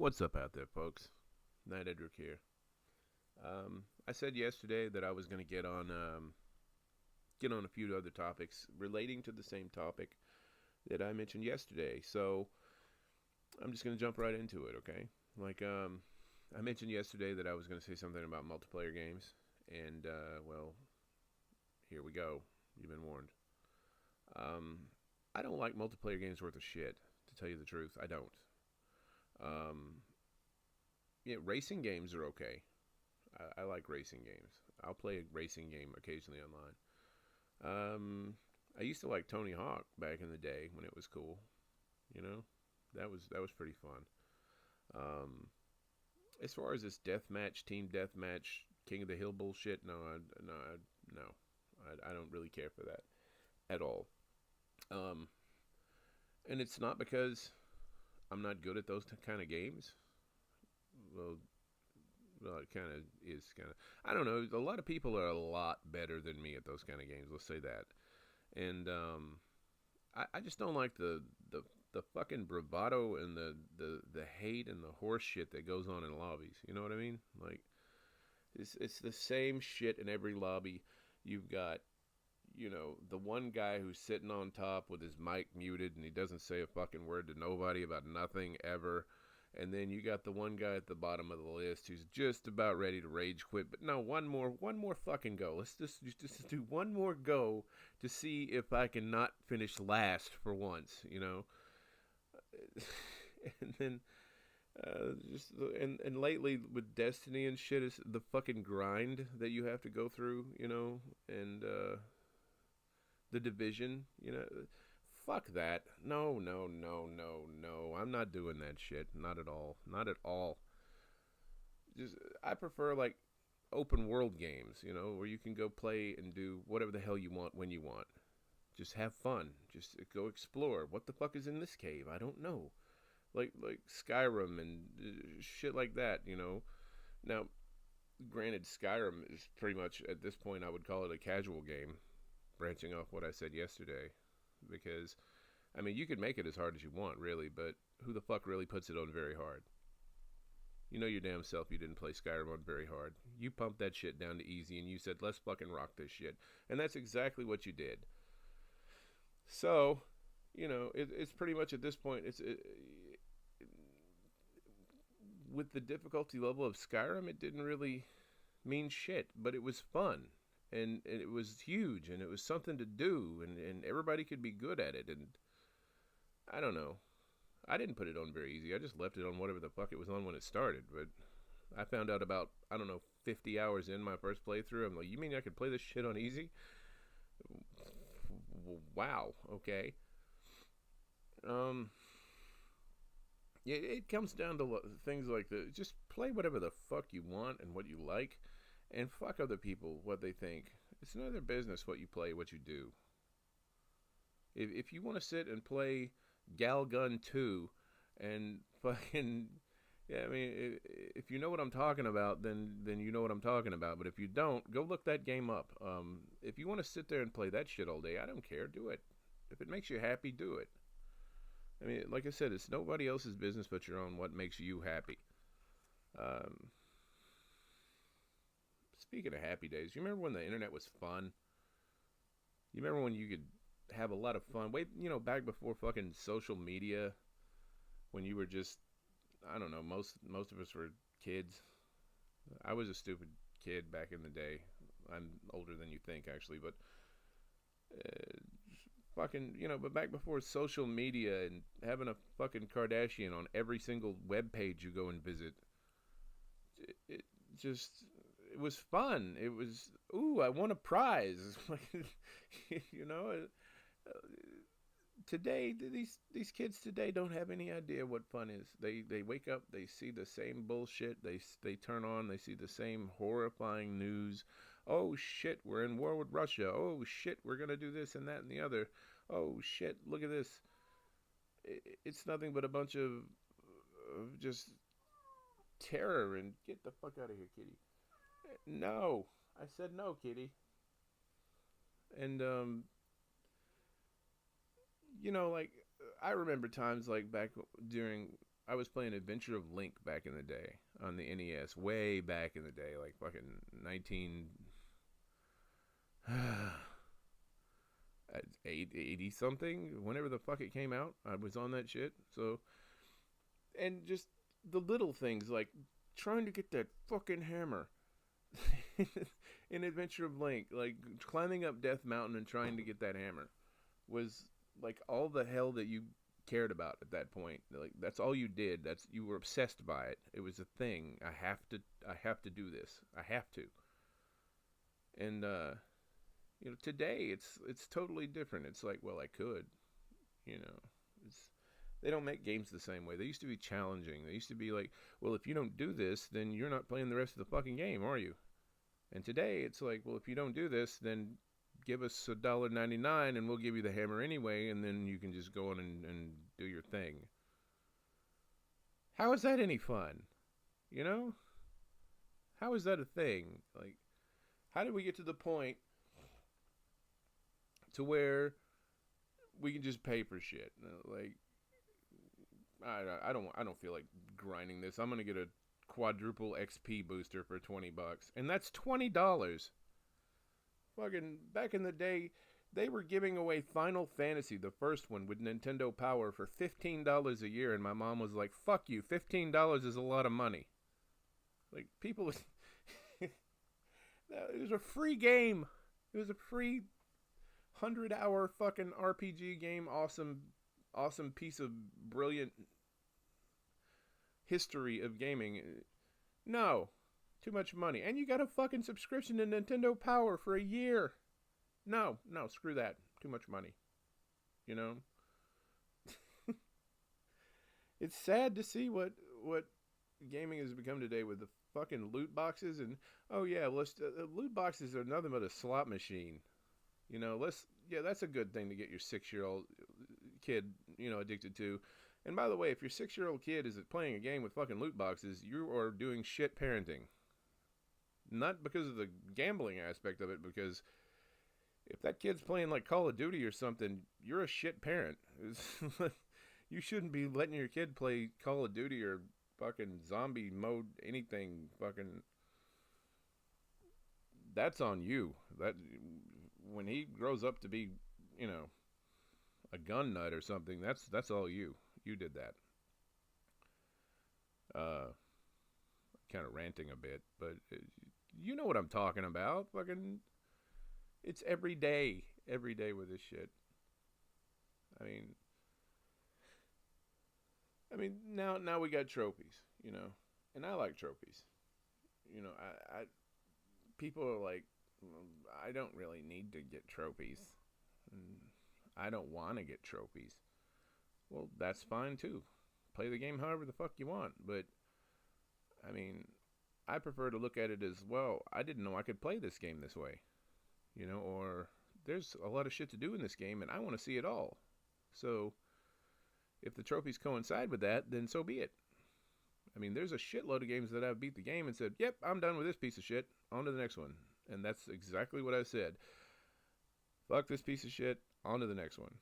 What's up out there, folks? Night Edrik here. I said yesterday that I was going to get on a few other topics relating to the same topic that I mentioned yesterday. So I'm just going to jump right into it, okay? Like I mentioned yesterday that I was going to say something about multiplayer games, and well, here we go. You've been warned. Um, I don't like multiplayer games worth of shit. To tell you the truth, I don't. Um, yeah, racing games are okay. I like racing games. I'll play a racing game occasionally online. I used to like Tony Hawk back in the day when it was cool. You know, that was pretty fun. Um, as far as this deathmatch, team deathmatch, King of the Hill bullshit, no, I don't really care for that at all. Um, and it's not because I'm not good at those kind of games. Well, well, it kind of is kind of. I don't know. A lot of people are a lot better than me at those kind of games. Let's say that. And I just don't like the fucking bravado and the hate and the horse shit that goes on in lobbies. You know what I mean? Like it's the same shit in every lobby. You've got the one guy who's sitting on top with his mic muted and he doesn't say a fucking word to nobody about nothing ever. And then you got the one guy at the bottom of the list who's just about ready to rage quit. But no, one more fucking go. Let's just do one more go to see if I can not finish last for once, and then just and lately with Destiny and shit is the fucking grind that you have to go through, and the division, fuck that. No, no, no, no, no. I'm not doing that shit. Not at all. Not at all. Just I prefer like open world games, where you can go play and do whatever the hell you want when you want. Just have fun. Just go explore. What the fuck is in this cave? I don't know. Like Skyrim and shit like that. Now, granted, Skyrim is pretty much at this point I would call it a casual game, branching off what I said yesterday, because I mean, you could make it as hard as you want, really, but who the fuck really puts it on very hard? You know your damn self you didn't play Skyrim on very hard. You pumped that shit down to easy and you said, let's fucking rock this shit. And that's exactly what you did. So, it's pretty much at this point, with the difficulty level of Skyrim, it didn't really mean shit, but it was fun. And it was huge, and it was something to do, and everybody could be good at it. And I don't know. I didn't put it on very easy. I just left it on whatever the fuck it was on when it started. But I found out about, I don't know, 50 hours in my first playthrough. I'm like, you mean I could play this shit on easy? Wow. Okay. Um. Yeah, it comes down to things like just play whatever the fuck you want and what you like, and fuck other people what they think. It's none of their business what you play, what you do. If you want to sit and play Gal Gun 2 and fucking yeah, I mean, if you know what I'm talking about, then you know what I'm talking about. But if you don't, go look that game up. If you want to sit there and play that shit all day, I don't care. Do it. If it makes you happy, do it. I mean, like I said, it's nobody else's business but your own. What makes you happy? Um, Speaking of happy days, you remember when the internet was fun? You remember when you could have a lot of fun? Wait, back before fucking social media, when you were just, I don't know, most of us were kids. I was a stupid kid back in the day. I'm older than you think, actually, but uh, fucking, but back before social media and having a fucking Kardashian on every single web page you go and visit, it just it was fun. It was, ooh, I won a prize. you know, today these kids today don't have any idea what fun is. They wake up, they see the same bullshit. They turn on, they see the same horrifying news. Oh shit, we're in war with Russia. Oh shit, we're gonna do this and that and the other. Oh shit, look at this. It's nothing but a bunch of just terror and get the fuck out of here, kitty. No, I said no, kitty. And like I remember times like back during I was playing Adventure of Link back in the day on the NES, way back in the day, like fucking 1980 something, whenever the fuck it came out. I was on that shit. So, and just the little things like trying to get that fucking hammer in Adventure of Link, like climbing up Death Mountain and trying to get that hammer was like all the hell that you cared about at that point. Like that's all you did. That's you were obsessed by it. It was a thing. I have to do this. I have to. And today it's totally different. It's like, well, I could, you know. It's they don't make games the same way. They used to be challenging. They used to be like, well, if you don't do this, then you're not playing the rest of the fucking game, are you? And today it's like, well, if you don't do this, then give us $1.99 and we'll give you the hammer anyway, and then you can just go on and do your thing. How is that any fun? You know? How is that a thing? Like, how did we get to the point to where we can just pay for shit? Like, I don't feel like grinding this. I'm gonna get a quadruple XP booster for $20, and that's $20. Fucking back in the day, they were giving away Final Fantasy, the first one, with Nintendo Power for $15 a year, and my mom was like, fuck you, $15 is a lot of money. Like, people... It was a free game. It was a free 100-hour fucking RPG game, awesome piece of brilliant history of gaming. No. Too much money. And you got a fucking subscription to Nintendo Power for a year. No, screw that. Too much money. You know? It's sad to see what gaming has become today with the fucking loot boxes. And, oh yeah, loot boxes are nothing but a slot machine. You know, that's a good thing to get your 6-year-old kid, addicted to. And by the way, if your 6-year-old kid is playing a game with fucking loot boxes, you are doing shit parenting. Not because of the gambling aspect of it, because if that kid's playing like Call of Duty or something, you're a shit parent. You shouldn't be letting your kid play Call of Duty or fucking zombie mode, anything fucking... That's on you. That when he grows up to be, a gun nut or something, that's all you. You did that. Kind of ranting a bit, but you know what I'm talking about. Fucking, it's every day with this shit. I mean, now we got trophies, and I like trophies. I people are like, I don't really need to get trophies. I don't want to get trophies. Well, that's fine too. Play the game however the fuck you want, but I mean, I prefer to look at it as, well, I didn't know I could play this game this way. Or there's a lot of shit to do in this game and I want to see it all. So, if the trophies coincide with that, then so be it. I mean, there's a shitload of games that I've beat the game and said, yep, I'm done with this piece of shit. On to the next one. And that's exactly what I said. Fuck this piece of shit. On to the next one.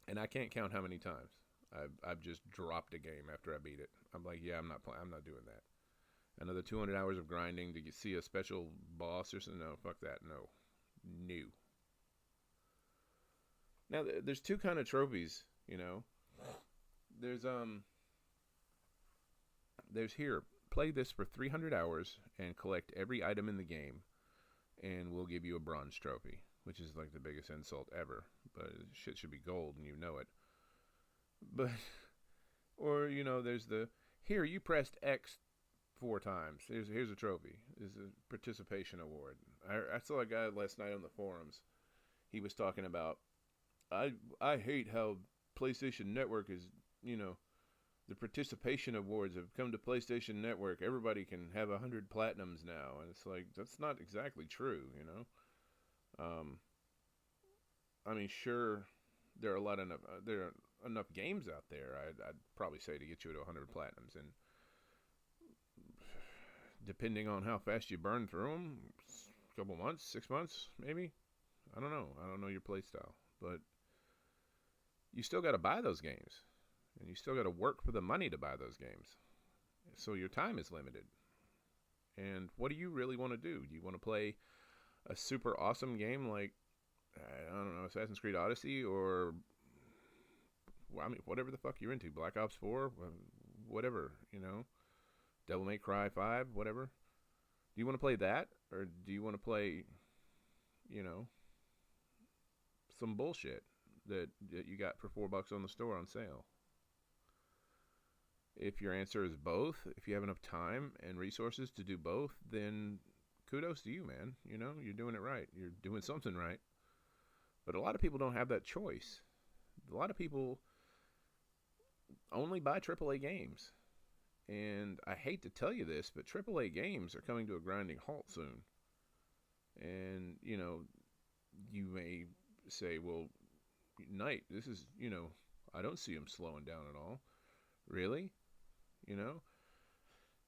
And I can't count how many times I've just dropped a game after I beat it. I'm like, yeah, I'm not doing that. Another 200 hours of grinding to see a special boss or something. No, fuck that. No. New. Now, there's two kind of trophies, There's here, play this for 300 hours and collect every item in the game, and we'll give you a bronze trophy, which is like the biggest insult ever. But shit should be gold, and you know it. But, or, there's here, you pressed X 4 times. Here's a trophy. This is a participation award. I saw a guy last night on the forums. He was talking about, I hate how PlayStation Network is, the participation awards have come to PlayStation Network. Everybody can have 100 platinums now. And it's like, that's not exactly true, I mean, sure, there are there are enough games out there, I'd probably say, to get you to 100 platinums. And depending on how fast you burn through them, a couple months, 6 months, maybe. I don't know your play style, but you still got to buy those games. And you still got to work for the money to buy those games. So your time is limited. And what do you really want to do? Do you want to play a super awesome game like, I don't know, Assassin's Creed Odyssey, or, well, I mean, whatever the fuck you're into, Black Ops 4, whatever, you know, Devil May Cry 5, whatever. Do you want to play that, or do you want to play, you know, some bullshit that you got for $4 on the store on sale? If your answer is both, if you have enough time and resources to do both, then kudos to you, man. You know, you're doing it right. You're doing something right. But a lot of people don't have that choice. A lot of people only buy AAA games. And I hate to tell you this, but AAA games are coming to a grinding halt soon. And, you know, you may say, well, Knight, this is, you know, I don't see them slowing down at all. Really? You know?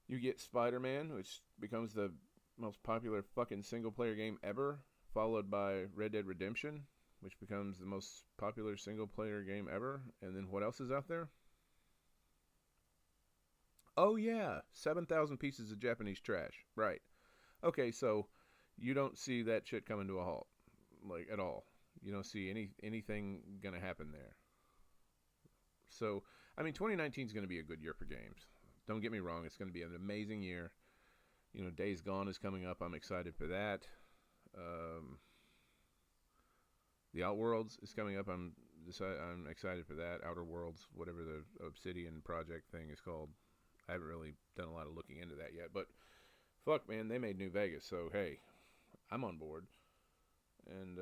You get Spider-Man, which becomes the most popular fucking single-player game ever, followed by Red Dead Redemption, which becomes the most popular single-player game ever. And then what else is out there? Oh, yeah, 7,000 pieces of Japanese trash. Right. Okay, so you don't see that shit coming to a halt, like, at all. You don't see anything going to happen there. So, I mean, 2019 is going to be a good year for games. Don't get me wrong, it's going to be an amazing year. You know, Days Gone is coming up. I'm excited for that. The Outworlds is coming up. I'm excited for that. Outer Worlds, whatever the Obsidian project thing is called. I haven't really done a lot of looking into that yet. But, fuck, man, they made New Vegas. So, hey, I'm on board. And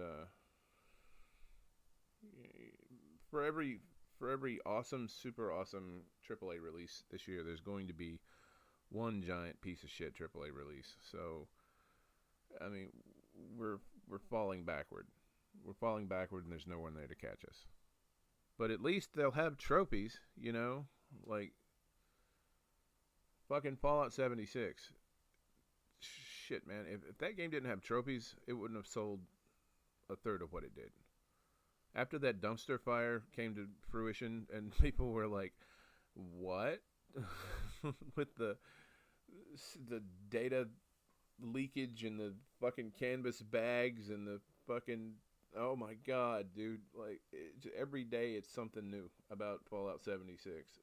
for every awesome, super awesome AAA release this year, there's going to be one giant piece of shit AAA release. So, I mean, we're falling backward. We're falling backward, and there's no one there to catch us. But at least they'll have trophies, you know, like fucking Fallout 76. Shit, man, if that game didn't have trophies, it wouldn't have sold a third of what it did. After that dumpster fire came to fruition, and people were like, "What?" with the data leakage and the fucking canvas bags and the fucking, oh my god, dude, like every day it's something new about Fallout 76.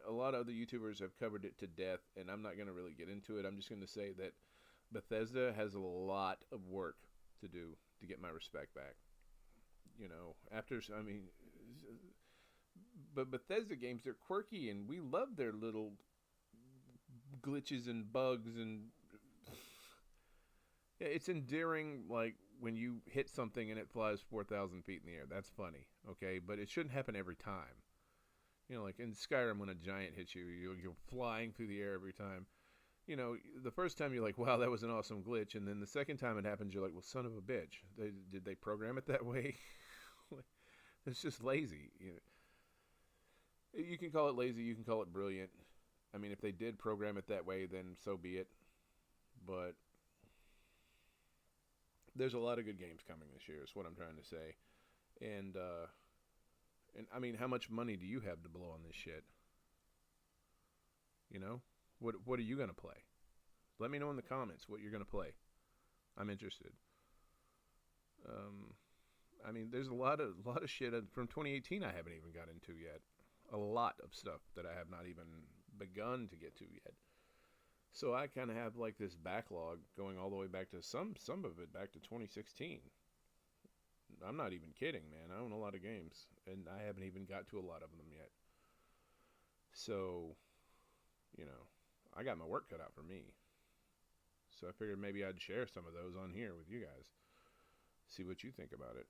A lot of other YouTubers have covered it to death, and I'm not going to really get into it. I'm just going to say that Bethesda has a lot of work to do to get my respect back. You know, but Bethesda games, they're quirky, and we love their little glitches and bugs, and it's endearing, like when you hit something and it flies 4,000 feet in the air. That's funny, okay? But it shouldn't happen every time. You know, like in Skyrim, when a giant hits you, you're flying through the air every time. You know, the first time you're like, wow, that was an awesome glitch. And then the second time it happens, you're like, well, son of a bitch. Did they program it that way? It's just lazy. You can call it lazy. You can call it brilliant. I mean, if they did program it that way, then so be it. But there's a lot of good games coming this year, is what I'm trying to say. And I mean, how much money do you have to blow on this shit? You know? What are you going to play? Let me know in the comments what you're going to play. I'm interested. I mean, there's a lot of shit from 2018 I haven't even got into yet. A lot of stuff that I have not even begun to get to yet. So I kind of have like this backlog going all the way back to some of it back to 2016. I'm not even kidding, man. I own a lot of games, and I haven't even got to a lot of them yet. So, you know, I got my work cut out for me. So I figured maybe I'd share some of those on here with you guys. See what you think about it.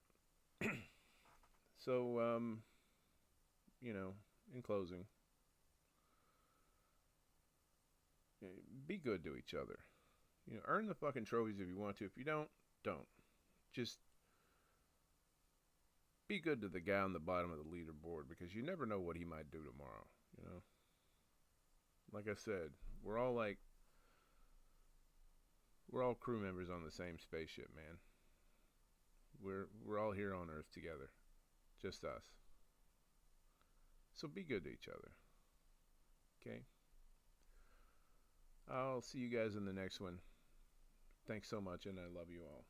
So, you know, in closing, be good to each other. You know, earn the fucking trophies if you want to. If you don't. Just be good to the guy on the bottom of the leaderboard, because you never know what he might do tomorrow, you know? Like I said, we're all crew members on the same spaceship, man. We're all here on Earth together. Just us. So be good to each other. Okay? I'll see you guys in the next one. Thanks so much, and I love you all.